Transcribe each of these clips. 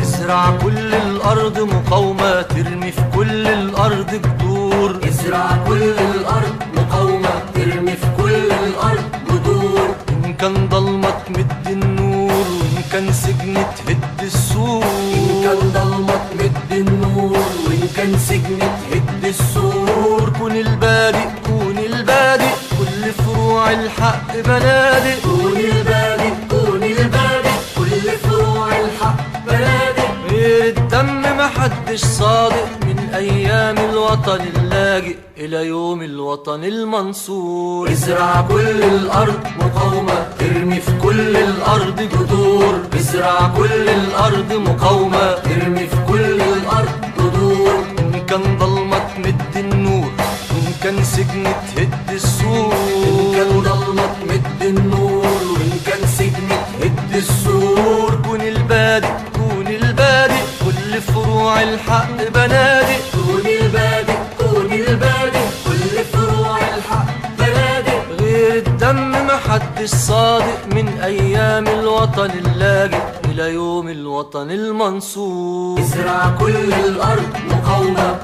ازرع كل الأرض مقاومة، ترمي في كل الأرض جذور. ازرع كل الأرض مقاومة، ترمي في كل الأرض جذور. إن كان ضلمة تمد النور، وإن كان سجن تهد السور. إن كان ضلمة تمد النور، وإن كان سجن تهد السور. كون البادئ كون البادئ، كل فروع الحق بنادق. كون البادئ كون البادئ، كل فروع الحق بنادق. غير الدم محدش صادق، من أيام الوطن اللاجئ إلى يوم الوطن المنصور. ازرع كل الأرض مقاومة، ترمي في كل الأرض جذور. ازرع كل الأرض مقاومة، ترمي في كل الأرض جذور. إن كان ضلمة تمد النور، وإن كان سجن تهد السور. إن كان ضلمة تمد النور، وإن كان سجن تهد السور. كون البادئ كون البادئ، كل فروع الحق بنادق. كون البادئ كون البادئ، كل فروع الحق بنادق. غير الدم محدش صادق، من أيام الوطن اللاجئ إلى يوم الوطن المنصور. ازرع كل الأرض مقاومة.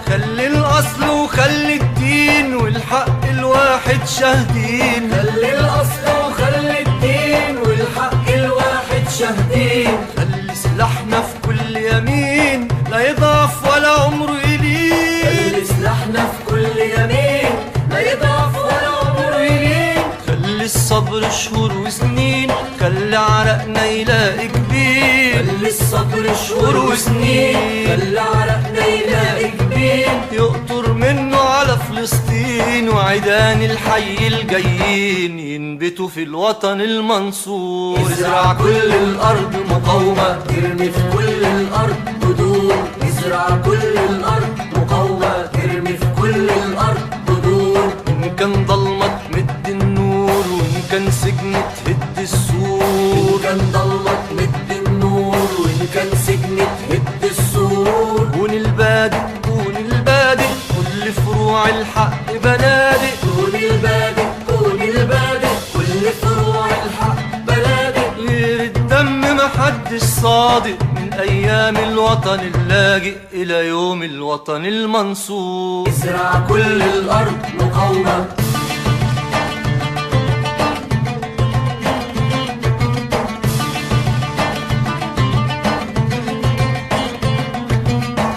خلي الأصل وخلي الدين، والحق الواحد شاهدين. خلي الأصل وخلي الدين، والحق الواحد شاهدين. خلي سلاحنا في كل يمين، لا يضعف ولا عمره يلين. خلي سلاحنا في كل يمين، لا يضعف ولا عمره يلين. خلي الصبر شهور وسنين، خلي عرقنا يلاقي كبير. خلي الصبر شهور وسنين، خلي عرقنا يلاقي كبير. يقطر منه على فلسطين، وعيدان الحي الجايين ينبتوا في الوطن المنصور. ازرع كل الأرض مقاومة، ترمي في كل الأرض جذور. ازرع كل الأرض مقاومة، ترمي في كل الأرض جذور. إن كان ضلمة تمد النور، وإن كان سجن تهد السور. إن كان ضلمة تمد النور، وإن كان سجن تهد السور. كون البادئ كون البادئ، كل فروع الحق بنادق. كون البادئ كون البادئ، كل فروع الحق بنادق. غير الدم محدش صادق، من أيام الوطن اللاجئ إلى يوم الوطن المنصور. ازرع كل الأرض مقاومة.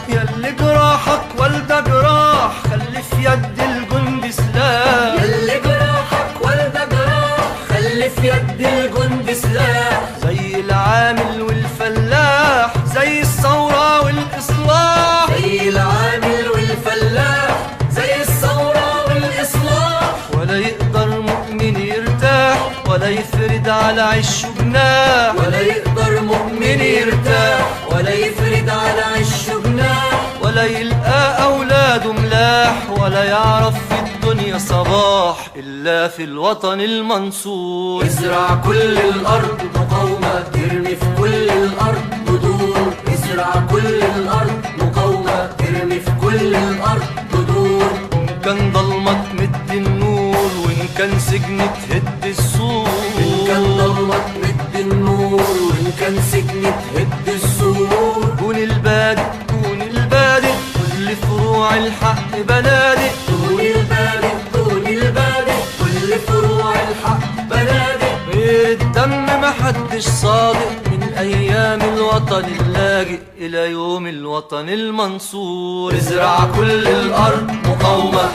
ياللي جراحك والده جراح، خلي في يد الجند سلاح. ياللي جراحك والده جراح، خلي في يد الجند سلاح. زي العامل والفلاح، زي الثورة والإصلاح. زي العامل والفلاح، زي الثورة والإصلاح. ولا يقدر مؤمن يرتاح، ولا يفرد على عشه جناح. ولا يقدر مؤمن يرتاح، ولا يفرد على عشه جناح. ولا يلقى أولاده ملاح، ولا يعرف في الدنيا صباح إلا في الوطن المنصور. ازرع كل الأرض مقاومة، ترمي في كل الأرض جذور. ازرع كل الأرض مقاومة، ترمي في كل الأرض جذور. إن كان ضلمة تمد النور، وإن كان سجن تهد السور. إن كان ضلمة تمد النور، وإن كان سجن تهد السور. كون البادئ كون البادئ، كل فروع الحق بنادق. كون البادئ كون البادئ، كل فروع الحق بنادق. غير الدم محدش صادق، من أيام الوطن اللاجئ إلى يوم الوطن المنصور. ازرع كل الأرض مقاومة،